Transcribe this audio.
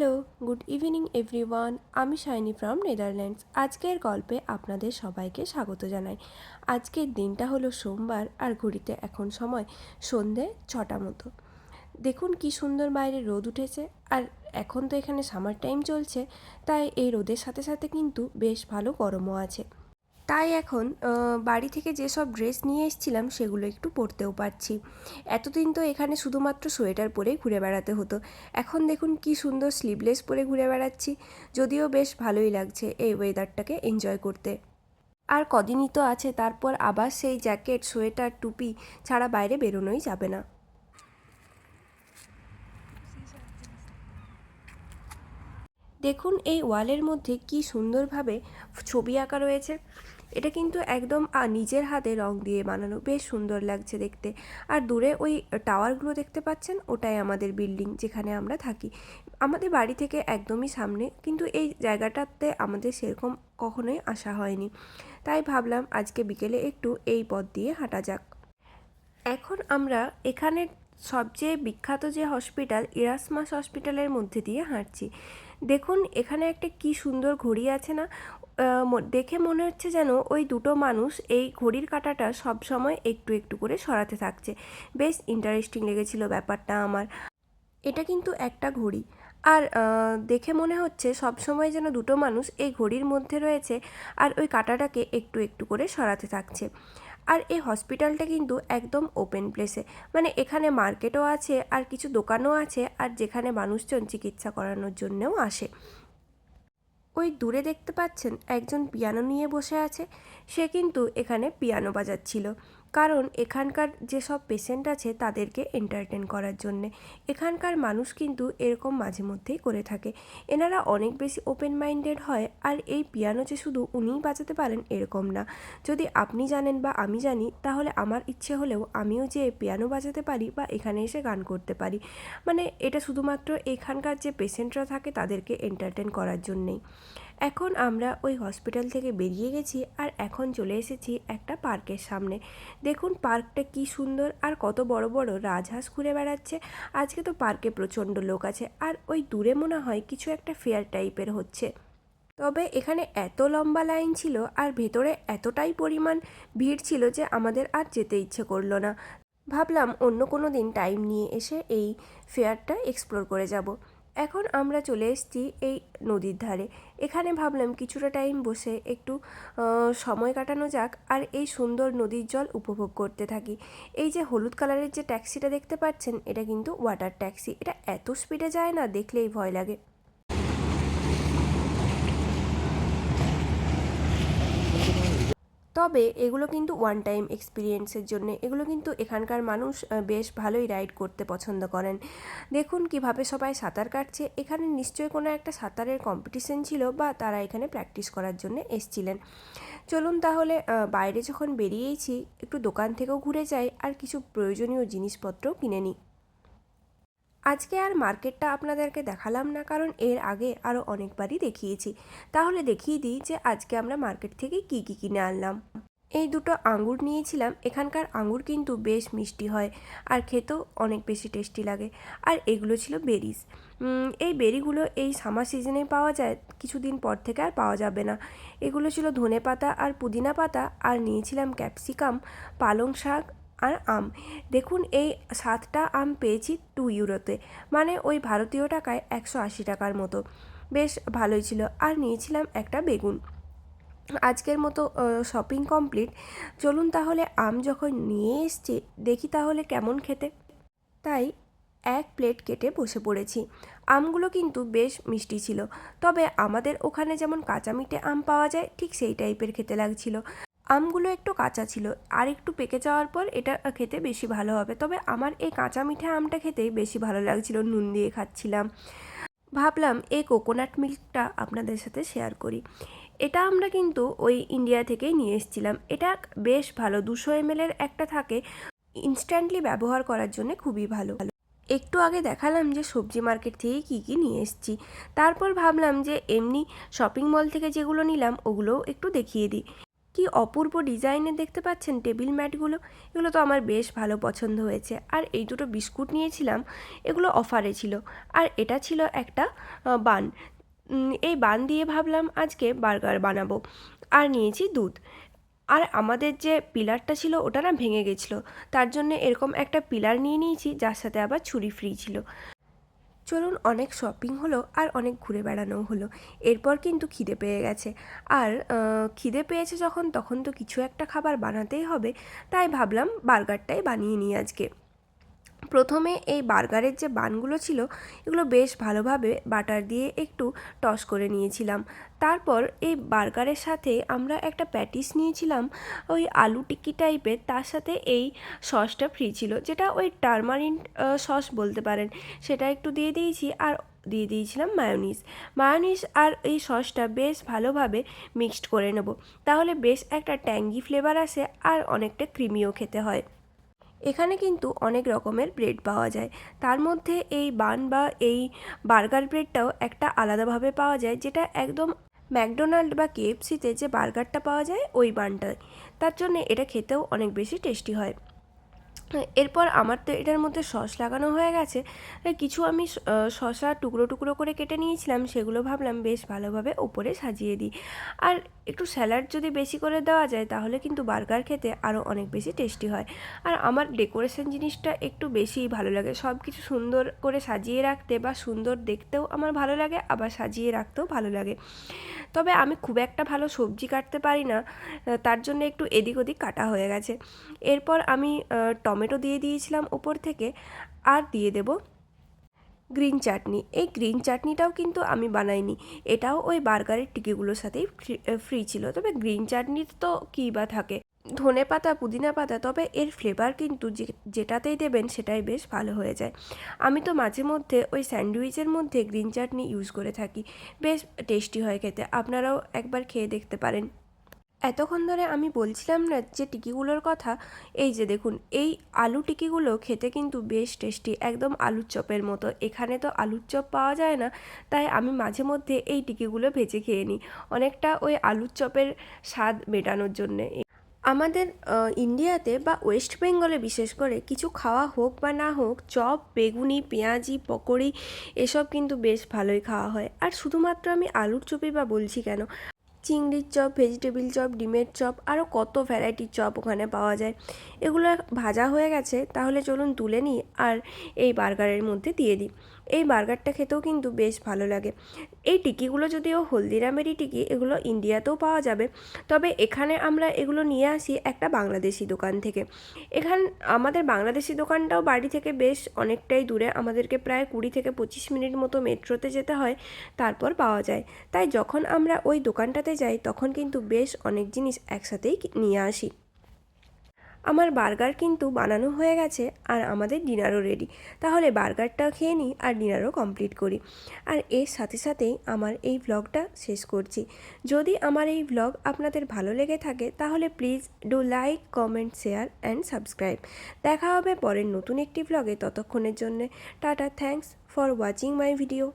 Hello, good evening everyone. আমি shiny from Netherlands. আজকের গল্পে আপনাদের সবাইকে স্বাগত জানাই। আজকের দিনটা হলো সোমবার আর ঘড়িতে এখন সময় সন্ধে 6টা মতো। দেখুন কি সুন্দর বাইরে রোদ উঠেছে। আর এখন তো এখানে সামার টাইম চলছে, তাই এই রোদের সাথে সাথে কিন্তু বেশ ভালো গরমও আছে। তাই এখন বাড়ি থেকে যেসব ড্রেস নিয়ে এসেছিলাম সেগুলো একটু পরতেও পারছি। এতদিন তো এখানে শুধুমাত্র সোয়েটার পরেই ঘুরে বেড়াতে হতো, এখন দেখুন কি সুন্দর স্লিভলেস পরে ঘুরে বেড়াচ্ছি। যদিও বেশ ভালোই লাগছে এই ওয়েদারটাকে এনজয় করতে। আর কদিনই তো আছে, তারপর আবার সেই জ্যাকেট সোয়েটার টুপি ছাড়া বাইরে বেরোনোই যাবে না। দেখুন এই ওয়ালের মধ্যে কি সুন্দরভাবে ছবি আঁকা রয়েছে। এটা কিন্তু একদম নিজের হাতে রং দিয়ে বানানো, বেশ সুন্দর লাগছে দেখতে। আর দূরে ওই টাওয়ারগুলো দেখতে পাচ্ছেন, ওটাই আমাদের বিল্ডিং যেখানে আমরা থাকি। আমাদের বাড়ি থেকে একদমই সামনে, কিন্তু এই জায়গাটাতে আমাদের সেরকম কখনোই আসা হয়নি। তাই ভাবলাম আজকে বিকেলে একটু এই পথ দিয়ে হাঁটা যাক। এখন আমরা এখানের সবচেয়ে বিখ্যাত যে হসপিটাল ইরাসমাস হসপিটালের মধ্যে দিয়ে হাঁটছি। দেখুন এখানে একটা কি সুন্দর ঘড়ি আছে না, দেখে মনে হচ্ছে যেন ওই দুটো মানুষ এই ঘড়ির কাঁটাটা সব সময় একটু একটু করে সরাতে থাকছে। বেশ ইন্টারেস্টিং লেগেছিল ব্যাপারটা আমার। এটা কিন্তু একটা ঘড়ি, আর দেখে মনে হচ্ছে সব সময় যেন দুটো মানুষ এই ঘড়ির মধ্যে রয়েছে আর ওই কাঁটাটাকে একটু একটু করে সরাতে থাকছে। আর এই হসপিটালটা কিন্তু একদম ওপেন প্লেসে, মানে এখানে মার্কেটও আছে আর কিছু দোকানও আছে, আর যেখানে মানুষজন চিকিৎসা করানোর জন্যও আসে। ওই দূরে দেখতে পাচ্ছেন একজন পিয়ানো নিয়ে বসে আছে, সে কিন্তু এখানে পিয়ানো বাজাচ্ছিল, কারণ এখানকার যেসব পেশেন্ট আছে তাদেরকে এন্টারটেন করার জন্যে। এখানকার মানুষ কিন্তু এরকম মাঝে মধ্যেই করে থাকে। এনারা অনেক বেশি ওপেন মাইন্ডেড হয়। আর এই পিয়ানো যে শুধু উনিই বাজাতে পারেন এরকম না। যদি আপনি জানেন বা আমি জানি, তাহলে আমার ইচ্ছে হলেও আমিও যে পিয়ানো বাজাতে পারি বা এখানে এসে গান করতে পারি। মানে এটা শুধুমাত্র এখানকার যে পেশেন্টরা থাকে তাদেরকে এন্টারটেন করার জন্যেই। এখন আমরা ওই হসপিটাল থেকে বেরিয়ে গেছি আর এখন চলে এসেছি একটা পার্কের সামনে। দেখুন পার্কটা কি সুন্দর, আর কত বড় বড় রাজহাঁস ঘুরে বেড়াচ্ছে। আজকে তো পার্কে প্রচণ্ড লোক আছে, আর ওই দূরে মনে হয় কিছু একটা ফেয়ার টাইপের হচ্ছে। তবে এখানে এত লম্বা লাইন ছিল আর ভেতরে এতটাই পরিমাণ ভিড় ছিল যে আমাদের আর যেতে ইচ্ছে করলো না। ভাবলাম অন্য কোনো দিন টাইম নিয়ে এসে এই ফেয়ারটা এক্সপ্লোর করে যাব। এখন আমরা চলে এসেছি এই নদীর ধারে। এখানে ভাবলাম কিছুটা টাইম বসে একটু সময় কাটানো যাক আর এই সুন্দর নদীর জল উপভোগ করতে থাকি। এই যে হলুদ কালারের যে ট্যাক্সিটা দেখতে পাচ্ছেন, এটা কিন্তু ওয়াটার ট্যাক্সি। এটা এত স্পিডে যায় না, দেখলেই ভয় লাগে। তবে এগুলো কিন্তু ওয়ান টাইম এক্সপিরিয়েন্সের জন্যে, এগুলো কিন্তু এখানকার মানুষ বেশ ভালোই রাইড করতে পছন্দ করেন। দেখুন কিভাবে সবাই সাঁতার কাটছে। এখানে নিশ্চয়ই কোনো একটা সাঁতারের কম্পিটিশন ছিল বা তারা এখানে প্র্যাকটিস করার জন্য এসছিলেন। চলুন তাহলে বাইরে যখন বেরিয়েছি একটু দোকান থেকেও ঘুরে যাই আর কিছু প্রয়োজনীয় জিনিসপত্রও কিনে নিই। আজকে আর মার্কেটটা আপনাদেরকে দেখালাম না, কারণ এর আগে আরও অনেকবারই দেখিয়েছি। তাহলে দেখিয়ে দিই যে আজকে আমরা মার্কেট থেকে কী কী কিনে আনলাম। এই দুটো আঙ্গুর নিয়েছিলাম। এখানকার আঙ্গুর কিন্তু বেশ মিষ্টি হয় আর খেতেও অনেক বেশি টেস্টি লাগে। আর এগুলো ছিল বেরিজ। এই বেরিগুলো এই সামার সিজনেই পাওয়া যায়, কিছুদিন পর থেকে আর পাওয়া যাবে না। এগুলো ছিল ধনে পাতা আর পুদিনা পাতা, আর নিয়েছিলাম ক্যাপসিকাম, পালং শাক আর আম। দেখুন এই 7টা আম পেয়েছি 2 ইউরোতে, মানে ওই ভারতীয় টাকায় 180 টাকার মতো। বেশ ভালোই ছিল। আর নিয়েছিলাম একটা বেগুন। আজকের মতো শপিং কমপ্লিট। চলুন তাহলে আম যখন নিয়ে এসছি দেখি তাহলে কেমন খেতে। তাই এক প্লেট কেটে বসে পড়েছি। আমগুলো কিন্তু বেশ মিষ্টি ছিল, তবে আমাদের ওখানে যেমন কাঁচা মিঠে আম পাওয়া যায় ঠিক সেই টাইপের খেতে লাগছিল। আমগুলো একটু কাঁচা ছিল, আর একটু পেকে যাওয়ার পর এটা খেতে বেশি ভালো হবে। তবে আমার এই কাঁচা মিঠে আমটা খেতেই বেশি ভালো লাগছিল, নুন দিয়ে খাচ্ছিলাম। ভাবলাম এই কোকোনাট মিল্কটা আপনাদের সাথে শেয়ার করি। এটা আমরা কিন্তু ওই ইন্ডিয়া থেকেই নিয়ে এসেছিলাম। এটা বেশ ভালো, 200 ml একটা থাকে, ইনস্ট্যান্টলি ব্যবহার করার জন্য খুবই ভালো। একটু আগে দেখালাম যে সবজি মার্কেট থেকে কী কী নিয়ে এসেছি। তারপর ভাবলাম যে এমনি শপিং মল থেকে যেগুলো নিলাম ওগুলোও একটু দেখিয়ে দিই। কি অপূর্ব ডিজাইনের দেখতে পাচ্ছেন টেবিল ম্যাটগুলো, এগুলো তো আমার বেশ ভালো পছন্দ হয়েছে। আর এই দুটো বিস্কুট নিয়েছিলাম, এগুলো অফারে ছিল। আর এটা ছিল একটা বান। এই বান দিয়ে ভাবলাম আজকে বার্গার বানাবো। আর নিয়েছি দুধ। আর আমাদের যে পিলারটা ছিল ওটা না ভেঙে গেছিলো, তার জন্য এরকম একটা পিলার নিয়ে নিয়েছি, যার সাথে আবার ছুরি ফ্রি ছিল। চলুন, অনেক শপিং হলো আর অনেক ঘুরে বেড়ানোও হলো। এরপর কিন্তু খিদে পেয়ে গেছে। আর খিদে পেয়েছে যখন, তখন তো কিছু একটা খাবার বানাতেই হবে। তাই ভাবলাম বার্গারটাই বানিয়ে নিই আজকে। প্রথমে এই বার্গারের যে বানগুলো ছিল, এগুলো বেশ ভালোভাবে বাটার দিয়ে একটু টস করে নিয়েছিলাম। তারপর এই বার্গারের সাথে আমরা একটা প্যাটিস নিয়েছিলাম, ওই আলু টিক্কি টাইপের। তার সাথে এই সসটা ফ্রি ছিল, যেটা ওই টারমারিন সস বলতে পারেন, সেটা একটু দিয়ে দিয়েছি। আর দিয়ে দিয়েছিলাম মায়োনিজ আর এই সসটা বেশ ভালোভাবে মিক্সড করে নেব। তাহলে বেশ একটা ট্যাঙ্গি ফ্লেভার আসে আর অনেকটা ক্রিমিও খেতে হয়। এখানে কিন্তু অনেক রকমের ব্রেড পাওয়া যায়, তার মধ্যে এই বান বা এই বার্গার ব্রেডটাও একটা আলাদাভাবে পাওয়া যায়, যেটা একদম ম্যাকডোনাল্ড বা কেএফসিতে যে বার্গারটা পাওয়া যায় ওই বানটাই। তার জন্য এটা খেতেও অনেক বেশি টেস্টি হয়। এরপর আমার তো এটার মধ্যে সস লাগানো হয়ে গেছে, তাই কিছু আমি শসা টুকরো টুকরো করে কেটে নিয়েছিলাম, সেগুলো ভাবলাম বেশ ভালোভাবে ওপরে সাজিয়ে দিই। আর একটু স্যালাড যদি বেশি করে দেওয়া যায়, তাহলে কিন্তু বার্গার খেতে আরও অনেক বেশি টেস্টি হয়। আর আমার ডেকোরেশন জিনিসটা একটু বেশিই ভালো লাগে, সব কিছু সুন্দর করে সাজিয়ে রাখতে বা সুন্দর দেখতেও আমার ভালো লাগে, আবার সাজিয়ে রাখতেও ভালো লাগে। তবে আমি খুব একটা ভালো সবজি কাটতে পারি না, তার জন্য একটু এদিক ওদিক কাটা হয়ে গেছে। এরপর আমি টমেটো দিয়ে দিয়েছিলাম ওপর থেকে, আর দিয়ে দেব গ্রিন চাটনি। এই গ্রিন চাটনিটাও কিন্তু আমি বানাইনি, এটাও ওই বার্গারের টিকিগুলোর সাথেই ফ্রি ছিল। তবে গ্রিন চাটনিতে তো কী বা থাকে, ধনে পাতা পুদিনা পাতা, তবে এর ফ্লেভার কিন্তু যেটাতেই দেবেন সেটাই বেশ ভালো হয়ে যায়। আমি তো মাঝে মধ্যে ওই স্যান্ডউইচের মধ্যে গ্রিন চাটনি ইউজ করে থাকি, বেশ টেস্টি হয় খেতে। আপনারাও একবার খেয়ে দেখতে পারেন। এতক্ষণ ধরে আমি বলছিলাম না যে টিকিগুলোর কথা, এই যে দেখুন, এই আলু টিকিগুলো খেতে কিন্তু বেশ টেস্টি, একদম আলুর চপের মতো। এখানে তো আলুর চপ পাওয়া যায় না, তাই আমি মাঝে মধ্যে এই টিকিগুলো ভেজে খেয়ে নিই, অনেকটা ওই আলুর চপের স্বাদ মেটানোর জন্যে। আমাদের ইন্ডিয়াতে বা ওয়েস্ট বেঙ্গলে বিশেষ করে কিছু খাওয়া হোক বা না হোক, চপ, বেগুনি, পেঁয়াজি, পকোড়ি, এসব কিন্তু বেশ ভালোই খাওয়া হয়। আর শুধুমাত্র আমি আলুর চপই বা বলছি কেন, চিংড়ির চপ, ভেজিটেবিল চপ, ডিমের চপ, আরও কত ভ্যারাইটির চপ ওখানে পাওয়া যায়। এগুলো ভাজা হয়ে গেছে, তাহলে চলুন তুলে নিই আর এই বার্গারের মধ্যে দিয়ে দিই। এই বার্গারটা খেতেও কিন্তু বেশ ভালো লাগে। এই টিকিগুলো যদিও হলদিরামেরই টিকি, এগুলো ইন্ডিয়াতেও পাওয়া যাবে, তবে এখানে আমরা এগুলো নিয়ে আসি একটা বাংলাদেশি দোকান থেকে। আমাদের বাংলাদেশি দোকানটাও বাড়ি থেকে বেশ অনেকটাই দূরে, আমাদেরকে প্রায় 20 থেকে 25 মিনিট মতো মেট্রোতে যেতে হয়, তারপর পাওয়া যায়। তাই যখন আমরা ওই দোকানটাতে যাই, তখন কিন্তু বেশ অনেক জিনিস একসাথেই নিয়ে আসি। আমার বার্গার কিন্তু বানানো হয়ে গেছে, আর আমাদের ডিনারও রেডি। তাহলে বার্গারটা খেয়ে নিই আর ডিনারও কমপ্লিট করি। আর এর সাথে সাথেই আমার এই ভ্লগটা শেষ করছি। যদি আমার এই ভ্লগ আপনাদের ভালো লেগে থাকে, তাহলে please do like, comment, share and subscribe. দেখা হবে পরের নতুন একটি ভ্লগে। ততক্ষণের জন্য tata, thanks for watching my video.